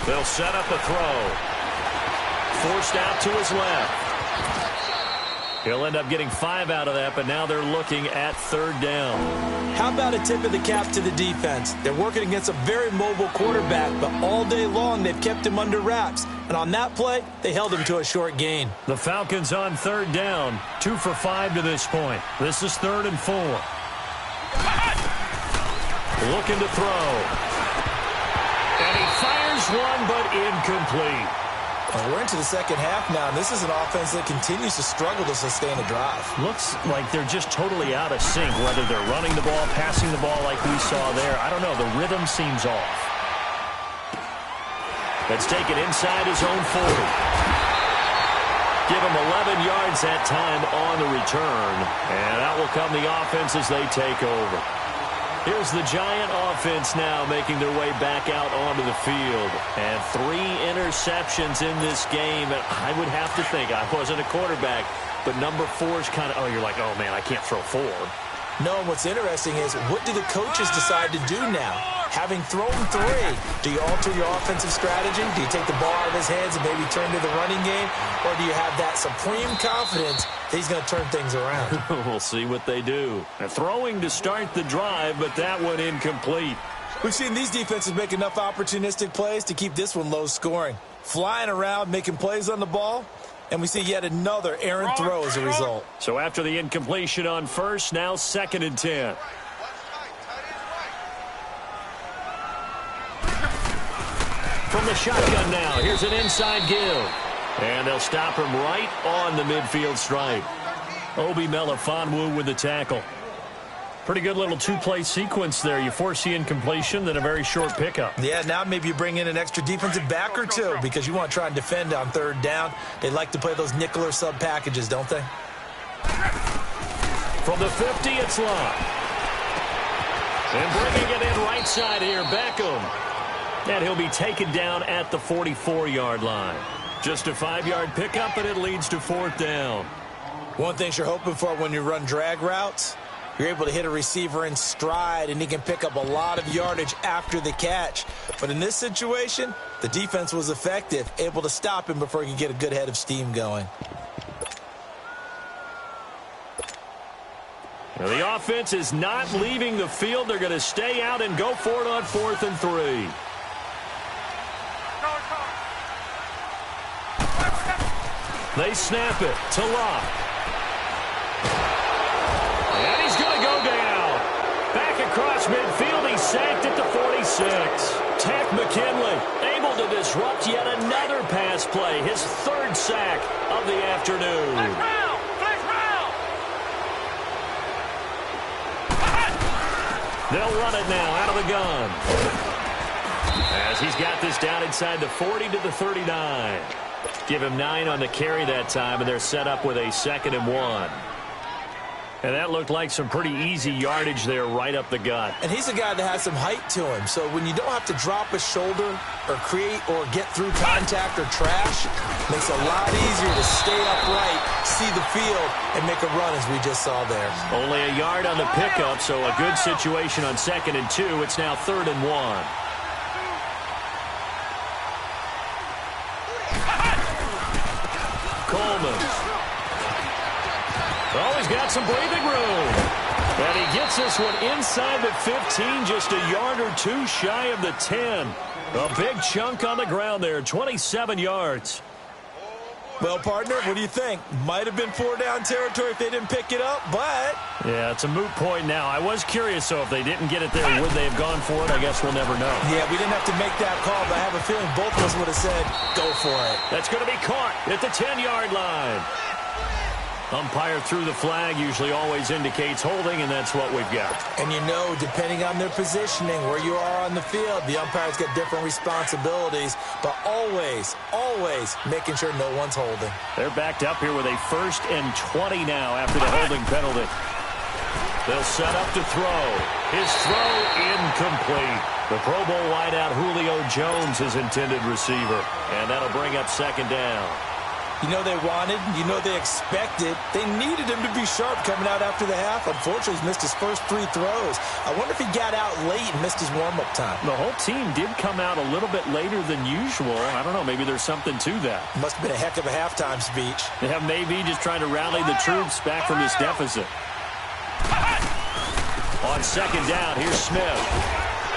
They'll set up a throw. Forced out to his left. He'll end up getting 5 out of that, but now they're looking at 3rd down. How about a tip of the cap to the defense? They're working against a very mobile quarterback, but all day long they've kept him under wraps. And on that play, they held him to a short gain. The Falcons on 3rd down, 2 for 5 to this point. This is 3rd and 4. Looking to throw. And he fires one, but incomplete. Well, we're into the 2nd half now, and this is an offense that continues to struggle to sustain a drive. Looks like they're just totally out of sync, whether they're running the ball, passing the ball like we saw there. I don't know. The rhythm seems off. Let's take it inside his own 40. Give him 11 yards that time on the return. And out will come the offense as they take over. Here's the Giant offense now making their way back out onto the field. And 3 interceptions in this game. And I would have to think, I wasn't a quarterback, but number 4 is kind of, oh, you're like, oh, man, I can't throw 4. No, what's interesting is, what do the coaches decide to do now? Having thrown 3, do you alter your offensive strategy? Do you take the ball out of his hands and maybe turn to the running game? Or do you have that supreme confidence that he's going to turn things around? We'll see what they do. They're throwing to start the drive, but that one incomplete. We've seen these defenses make enough opportunistic plays to keep this one low scoring. Flying around, making plays on the ball. And we see yet another errant throw as a result. So after the incompletion on first, now 2nd and 10. from the shotgun now. Here's an inside give. And they'll stop him right on the midfield stripe. Obi Melifonwu with the tackle. Pretty good little two-play sequence there. You force the incompletion, then a very short pickup. Yeah, now maybe you bring in an extra defensive back or two because you want to try and defend on third down. They like to play those nickel or sub packages, don't they? From the 50, it's Locke. And bringing it in right side here, Beckham. And he'll be taken down at the 44-yard line. Just a 5-yard pickup, and it leads to fourth down. One thing you're hoping for when you run drag routes, you're able to hit a receiver in stride, and he can pick up a lot of yardage after the catch. But in this situation, the defense was effective, able to stop him before he could get a good head of steam going. Now the offense is not leaving the field. They're going to stay out and go for it on 4th and 3. They snap it to Locke. And he's going to go down. Back across midfield, he's sacked at the 46. Tech McKinley able to disrupt yet another pass play. His 3rd sack of the afternoon. They'll run it now out of the gun. As he's got this down inside the 40 to the 39. Give him 9 on the carry that time, and they're set up with a 2nd and 1. And that looked like some pretty easy yardage there right up the gut. And he's a guy that has some height to him. So when you don't have to drop a shoulder or create or get through contact or trash, it makes it a lot easier to stay upright, see the field, and make a run as we just saw there. Only a yard on the pickup, so a good situation on 2nd and 2. It's now 3rd and 1. Coleman. Oh, he's got some breathing room. And he gets this one inside the 15, just a yard or two shy of the 10. A big chunk on the ground there, 27 yards. Well, partner, what do you think? Might have been 4-down territory if they didn't pick it up, but... Yeah, it's a moot point now. I was curious, so if they didn't get it there, would they have gone for it? I guess we'll never know. Yeah, we didn't have to make that call, but I have a feeling both of us would have said, go for it. That's going to be caught at the 10-yard line. Umpire threw the flag, usually always indicates holding, and that's what we've got. And you know, depending on their positioning, where you are on the field, the umpires get different responsibilities, but always, always making sure no one's holding. They're backed up here with a 1st and 20 now after the holding penalty. They'll set up to throw. His throw incomplete. The Pro Bowl wideout Julio Jones is intended receiver, and that'll bring up 2nd down. You know they wanted, you know they expected. They needed him to be sharp coming out after the half. Unfortunately, he's missed his first 3 throws. I wonder if he got out late and missed his warm-up time. The whole team did come out a little bit later than usual. I don't know, maybe there's something to that. Must have been a heck of a halftime speech. Yeah, maybe just trying to rally the troops back from this deficit. On 2nd down, here's Smith.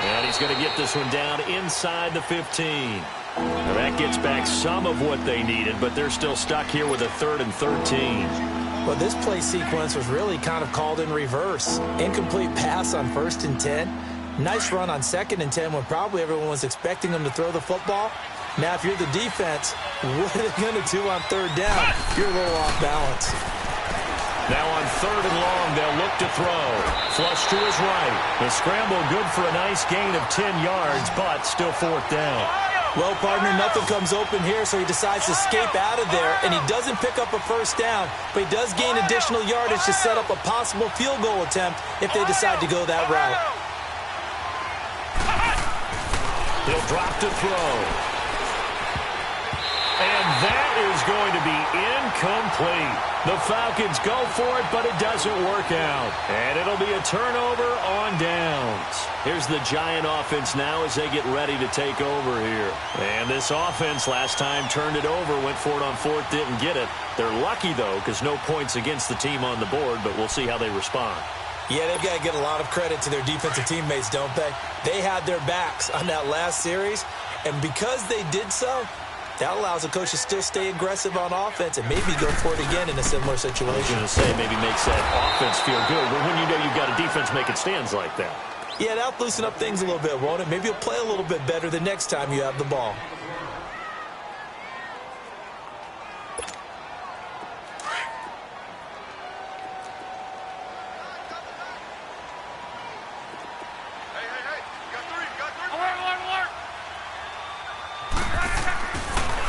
And he's going to get this one down inside the 15. Now that gets back some of what they needed, but they're still stuck here with a 3rd and 13. Well, this play sequence was really kind of called in reverse. Incomplete pass on 1st and 10. Nice run on 2nd and 10 when probably everyone was expecting them to throw the football. Now, if you're the defense, what are they going to do on 3rd down? You're a little off balance. Now on 3rd and long, they'll look to throw. Flush to his right. The scramble good for a nice gain of 10 yards, but still 4th down. Well, partner, nothing comes open here, so he decides to escape out of there, and he doesn't pick up a 1st down, but he does gain additional yardage to set up a possible field goal attempt if they decide to go that route. He'll drop to throw. And that is going to be incomplete. The Falcons go for it, but it doesn't work out. And it'll be a turnover on downs. Here's the Giant offense now as they get ready to take over here. And this offense last time turned it over, went for it on 4th, didn't get it. They're lucky, though, because no points against the team on the board, but we'll see how they respond. Yeah, they've got to get a lot of credit to their defensive teammates, don't they? They had their backs on that last series, and because they did so, that allows the coach to still stay aggressive on offense and maybe go for it again in a similar situation. I was going to say maybe makes that offense feel good, but when you know you've got a defense making stands like that. Yeah, that'll loosen up things a little bit, won't it? Maybe you'll play a little bit better the next time you have the ball.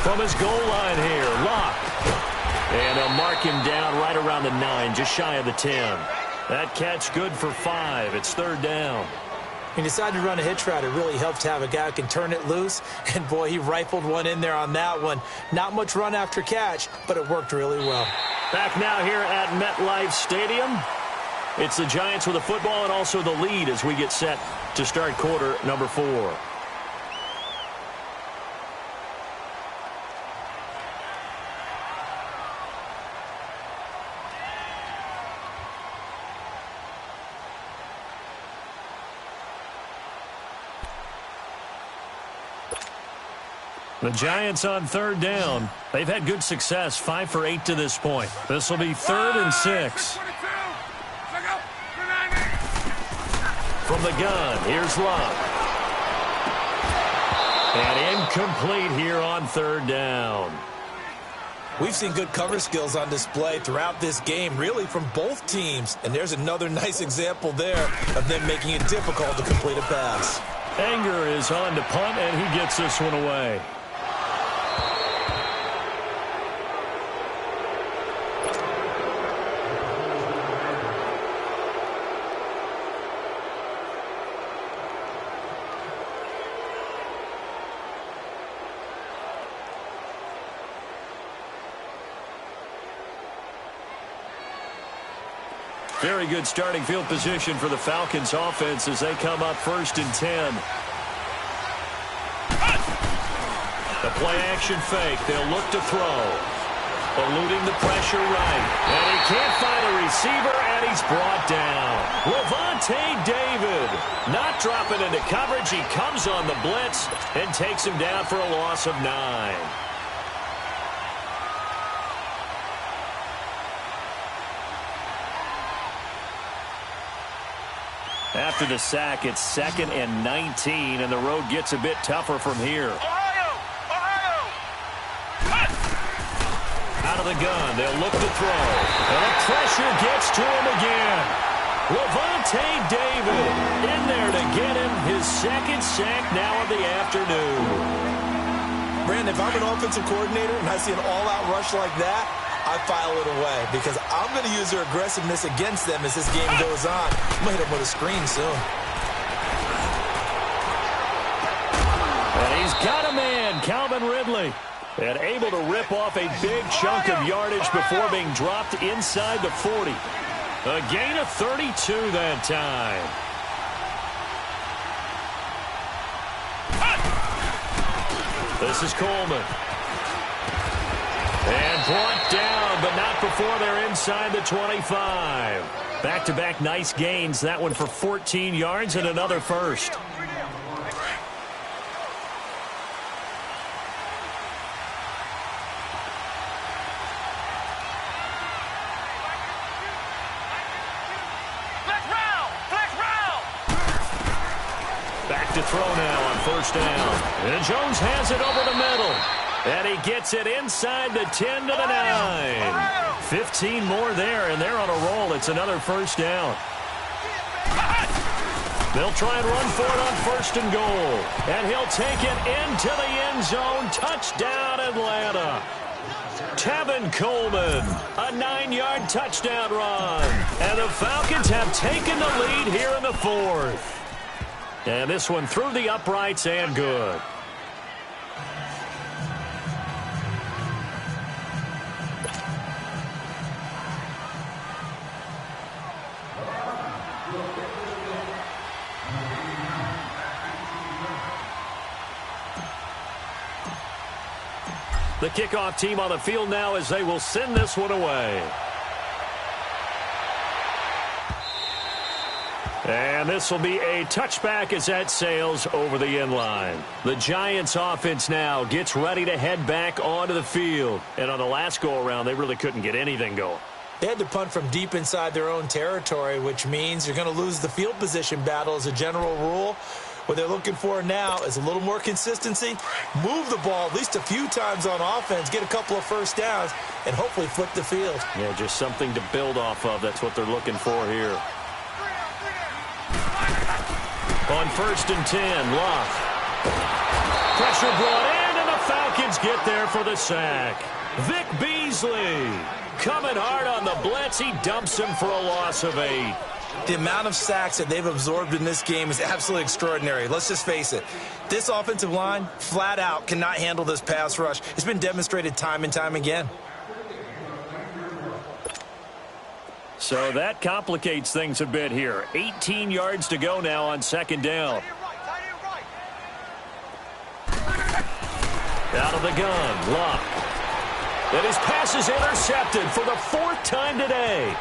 From his goal line here, Locke. And they'll mark him down right around the 9, just shy of the 10. That catch good for 5. It's third down. He decided to run a hitch route. It really helps to have a guy who can turn it loose. And, boy, he rifled one in there on that one. Not much run after catch, but it worked really well. Back now here at MetLife Stadium. It's the Giants with the football and also the lead as we get set to start quarter number 4. The Giants on third down. They've had good success, 5 for 8 to this point. This will be 3rd and 6. From the gun, here's Locke. And incomplete here on third down. We've seen good cover skills on display throughout this game, really from both teams. And there's another nice example there of them making it difficult to complete a pass. Anger is on to punt, and he gets this one away. Very good starting field position for the Falcons offense as they come up 1st and 10. The play action fake. They'll look to throw. Eluding the pressure right. And he can't find a receiver, and he's brought down. Levante David not dropping into coverage. He comes on the blitz and takes him down for a loss of 9. After the sack, it's 2nd and 19, and the road gets a bit tougher from here. Out of the gun, they'll look to throw. And the pressure gets to him again. Levante David in there to get him his 2nd sack now of the afternoon. Brandon, if I'm an offensive coordinator and I see an all-out rush like that, I file it away because I'm going to use their aggressiveness against them as this game goes on. I'm going to hit them with a screen soon. And he's got a man, Calvin Ridley. And able to rip off a big chunk of yardage before being dropped inside the 40. A gain of 32 that time. This is Coleman. And brought down, but not before they're inside the 25. Back-to-back nice gains. That one for 14 yards and another first. Back to throw now on 1st down. And Jones has it over the middle. And he gets it inside the 10 to the 9. 15 more there, and they're on a roll. It's another 1st down. They'll try and run for it on 1st and goal. And he'll take it into the end zone. Touchdown, Atlanta. Tevin Coleman, a 9-yard touchdown run. And the Falcons have taken the lead here in the 4th. And this one through the uprights and good. The kickoff team on the field now as they will send this one away. And this will be a touchback as that sails over the end line. The Giants offense now gets ready to head back onto the field. And on the last go-around, they really couldn't get anything going. They had to punt from deep inside their own territory, which means you're going to lose the field position battle as a general rule. What they're looking for now is a little more consistency, move the ball at least a few times on offense, get a couple of first downs, and hopefully flip the field. Yeah, just something to build off of. That's what they're looking for here. On 1st and 10, Locke. Pressure brought in, and the Falcons get there for the sack. Vic Beasley coming hard on the blitz. He dumps him for a loss of 8. The amount of sacks that they've absorbed in this game is absolutely extraordinary. Let's just face it. This offensive line, flat out, cannot handle this pass rush. It's been demonstrated time and time again. So that complicates things a bit here. 18 yards to go now on 2nd down. Out of the gun, Locke. And his pass is intercepted for the 4th time today.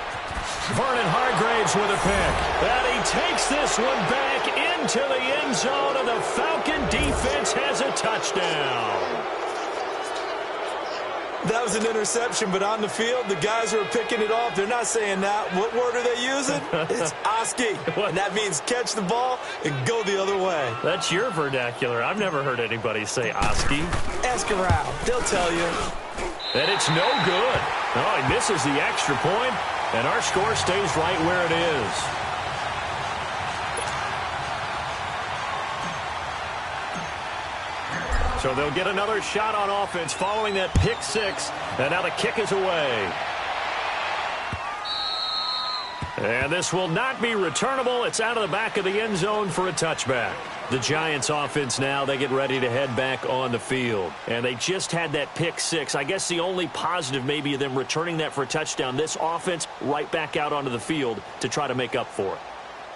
Vernon Hargraves with a pick. And he takes this one back into the end zone, and the Falcon defense has a touchdown. That was an interception, but on the field, the guys who are picking it off, they're not saying that. What word are they using? It's Oski. And that means catch the ball and go the other way. That's your vernacular. I've never heard anybody say Oski. Ask around. They'll tell you. And it's no good. Oh, he misses the extra point, and our score stays right where it is. So they'll get another shot on offense following that pick 6, and now the kick is away. And this will not be returnable. It's out of the back of the end zone for a touchback. The Giants offense now, they get ready to head back on the field. And they just had that pick 6. I guess the only positive maybe of them returning that for a touchdown. This offense right back out onto the field to try to make up for it.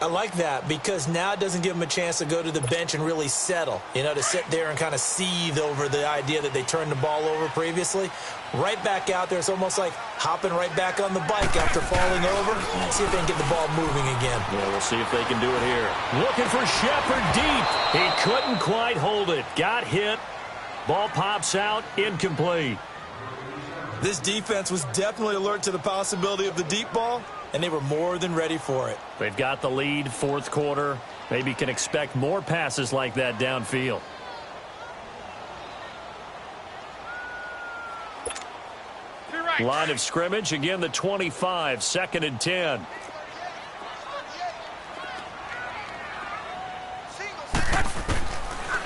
I like that because now it doesn't give them a chance to go to the bench and really settle, to sit there and kind of seethe over the idea that they turned the ball over previously. Right back out there, it's almost like hopping right back on the bike after falling over. See if they can get the ball moving again. Yeah, we'll see if they can do it here. Looking for Shepard deep. He couldn't quite hold it. Got hit. Ball pops out, incomplete. This defense was definitely alert to the possibility of the deep ball, and they were more than ready for it. They've got the lead, 4th quarter. Maybe can expect more passes like that downfield. Line of scrimmage, again the 25, 2nd and 10.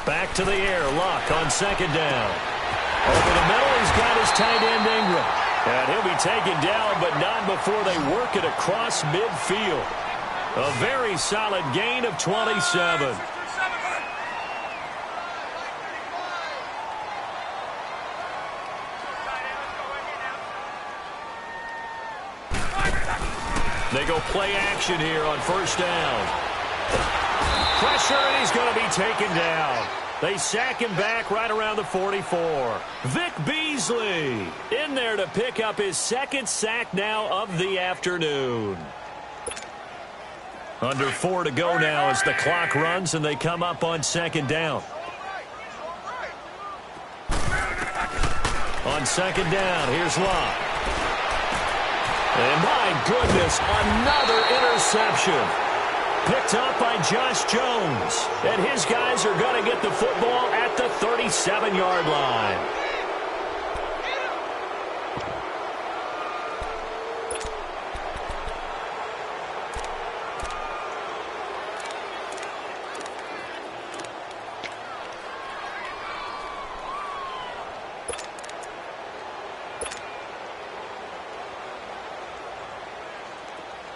Back to the air, Locke on 2nd down. Over the middle, he's got his tight end Ingram. And he'll be taken down, but not before they work it across midfield. A very solid gain of 27. They go play action here on 1st down. Pressure, and he's going to be taken down. They sack him back right around the 44. Vic Beasley in there to pick up his 2nd sack now of the afternoon. Under 4 to go now as the clock runs, and they come up on 2nd down. On 2nd down, here's Locke. And my goodness, another interception. Picked up by Josh Jones. And his guys are going to get the football at the 37-yard line.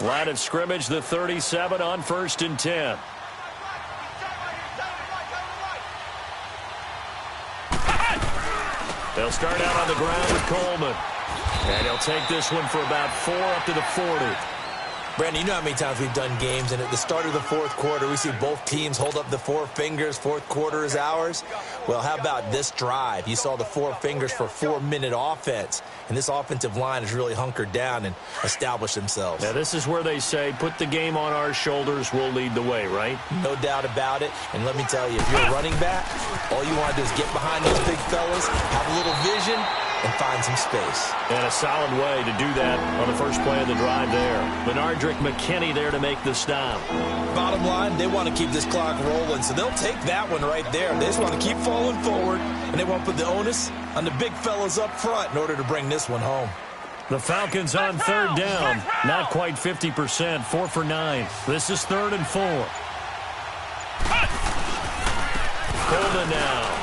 Line of scrimmage, the 37 on 1st and 10. They'll start out on the ground with Coleman. And he'll take this one for about 4 up to the 40. Brandon, you know how many times we've done games, and at the start of the 4th quarter, we see both teams hold up the 4 fingers, 4th quarter is ours. Well, how about this drive? You saw the 4 fingers for 4-minute offense, and this offensive line has really hunkered down and established themselves. Now, this is where they say, put the game on our shoulders, we'll lead the way, right? No doubt about it, and let me tell you, if you're a running back, all you want to do is get behind those big fellas, have a little vision, and find some space. And a solid way to do that on the first play of the drive there. Benardrick McKinney there to make the stop. Bottom line, they want to keep this clock rolling, so they'll take that one right there. They just want to keep falling forward, and they want to put the onus on the big fellas up front in order to bring this one home. The Falcons on third down. Not quite 50%, 4 for 9. This is 3rd and 4. Coleman now.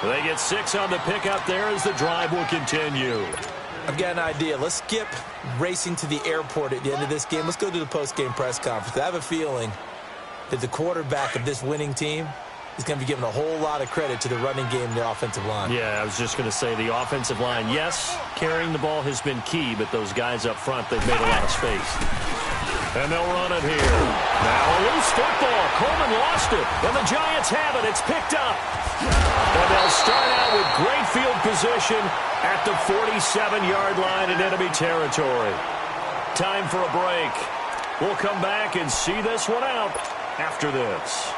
They get 6 on the pickup there as the drive will continue. I've got an idea. Let's skip racing to the airport at the end of this game. Let's go to the post-game press conference. I have a feeling that the quarterback of this winning team is going to be given a whole lot of credit to the running game and the offensive line. Yeah, I was just going to say the offensive line, yes, carrying the ball has been key, but those guys up front, they've made a lot of space. And they'll run it here. Now a loose football. Coleman lost it, and the Giants have it. It's picked up. And they'll start out with great field position at the 47-yard line in enemy territory. Time for a break. We'll come back and see this one out after this.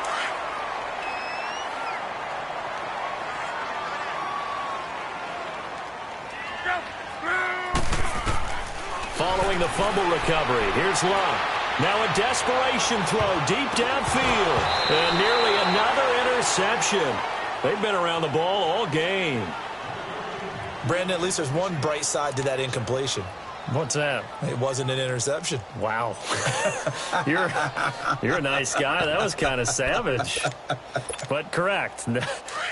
Following the fumble recovery, here's Luck. Now a desperation throw deep downfield. And nearly another interception. They've been around the ball all game. Brandon, at least there's one bright side to that incompletion. What's that? It wasn't an interception. Wow. You're a nice guy. That was kind of savage. But correct.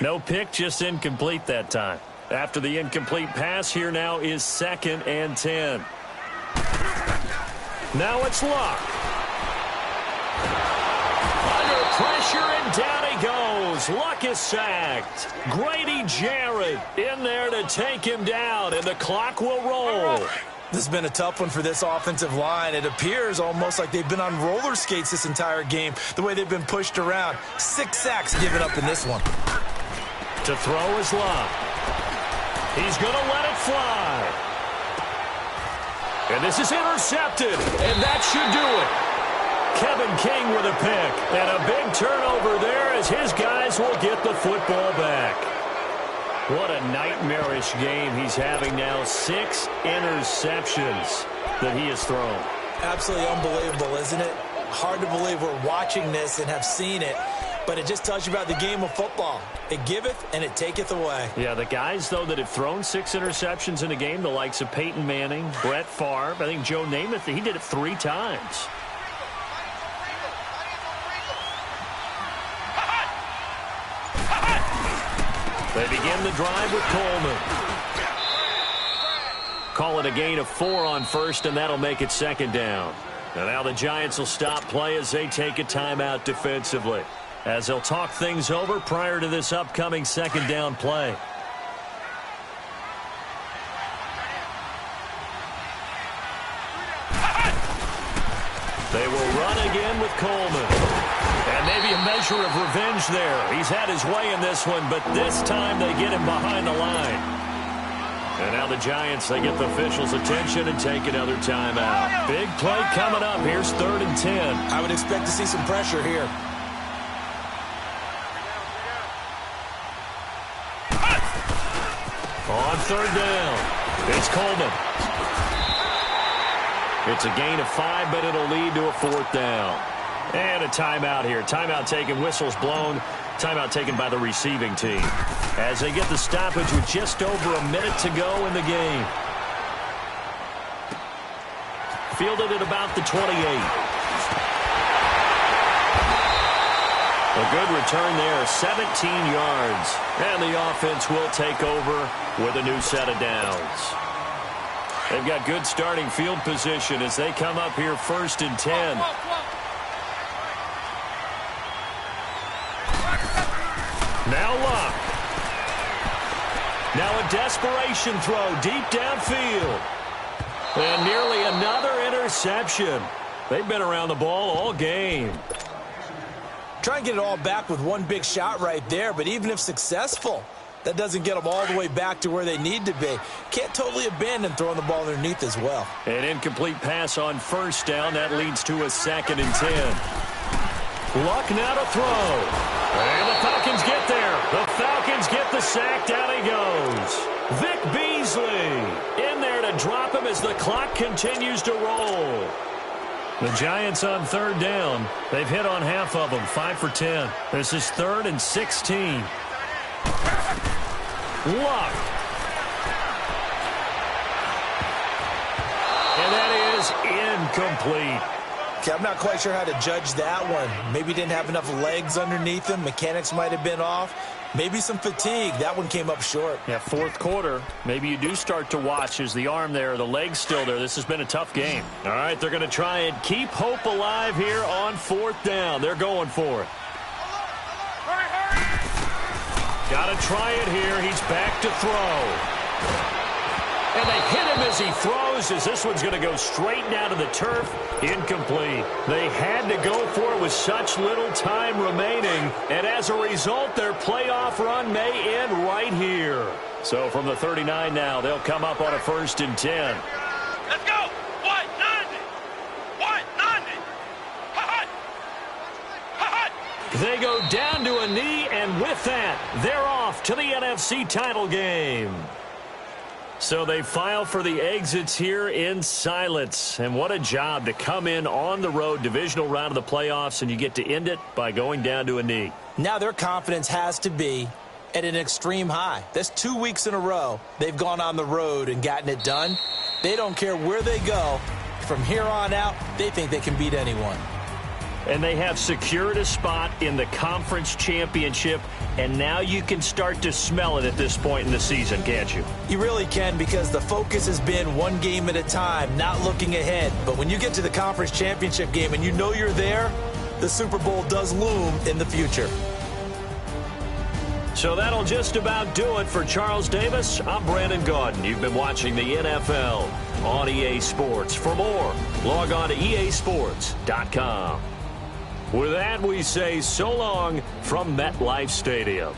No pick, just incomplete that time. After the incomplete pass, here now is 2nd and 10. Now it's Luck. Under pressure, and down he goes. Luck is sacked. Grady Jarrett in there to take him down, and the clock will roll. This has been a tough one for this offensive line. It appears almost like they've been on roller skates this entire game, the way they've been pushed around. 6 sacks given up in this one. To throw is Luck. He's going to let it fly. And this is intercepted, and that should do it. Kevin King with a pick, and a big turnover there as his guys will get the football back. What a nightmarish game he's having now. 6 interceptions that he has thrown. Absolutely unbelievable, isn't it? Hard to believe we're watching this and have seen it, but it just tells you about the game of football. It giveth and it taketh away. Yeah, the guys, though, that have thrown 6 interceptions in a game, the likes of Peyton Manning, Brett Favre, I think Joe Namath, he did it 3 times. They begin the drive with Coleman. Call it a gain of 4 on first, and that'll make it 2nd down. And now the Giants will stop play as they take a timeout defensively, as they'll talk things over prior to this upcoming 2nd down play. They will run again with Coleman. And maybe a measure of revenge there. He's had his way in this one, but this time they get him behind the line. And now the Giants, they get the officials' attention and take another timeout. Big play coming up. Here's 3rd and 10. I would expect to see some pressure here. On 3rd down, it's Coleman. It's a gain of 5, but it'll lead to a 4th down. And a timeout here. Timeout taken, whistles blown. Timeout taken by the receiving team, as they get the stoppage with just over a minute to go in the game. Fielded at about the 28. A good return there, 17 yards. And the offense will take over with a new set of downs. They've got good starting field position as they come up here 1st and 10. Now Luck. Now a desperation throw deep downfield. And nearly another interception. They've been around the ball all game. Try and get it all back with one big shot right there, but even if successful, that doesn't get them all the way back to where they need to be. Can't totally abandon throwing the ball underneath as well. An incomplete pass on 1st down. That leads to a 2nd and 10. Luck now to throw. And the Falcons get there. The Falcons get the sack. Down he goes. Vic Beasley in there to drop him as the clock continues to roll. The Giants on third down. They've hit on half of them, 5 for 10. This is 3rd and 16. Luck. And that is incomplete. Okay, I'm not quite sure how to judge that one. Maybe didn't have enough legs underneath him. Mechanics might have been off. Maybe some fatigue. That one came up short. Yeah, fourth quarter. Maybe you do start to watch as the arm there, the leg's still there. This has been a tough game. All right, they're going to try and keep hope alive here on 4th down. They're going for it. Got to try it here. He's back to throw. And they hit him as he throws, as this one's going to go straight down to the turf. Incomplete. They had to go for it with such little time remaining. And as a result, their playoff run may end right here. So from the 39 now, they'll come up on a 1st and 10. Let's go. 190. 190. They go down to a knee, and with that, they're off to the NFC title game. So they file for the exits here in silence. And what a job to come in on the road, divisional round of the playoffs, and you get to end it by going down to a knee. Now their confidence has to be at an extreme high. That's 2 weeks in a row they've gone on the road and gotten it done. They don't care where they go. From here on out, they think they can beat anyone. And they have secured a spot in the conference championship, and now you can start to smell it at this point in the season, can't you? You really can, because the focus has been one game at a time, not looking ahead. But when you get to the conference championship game and you know you're there, the Super Bowl does loom in the future. So that'll just about do it for Charles Davis. I'm Brandon Gaudin. You've been watching the NFL on EA Sports. For more, log on to easports.com. With that, we say so long from MetLife Stadium.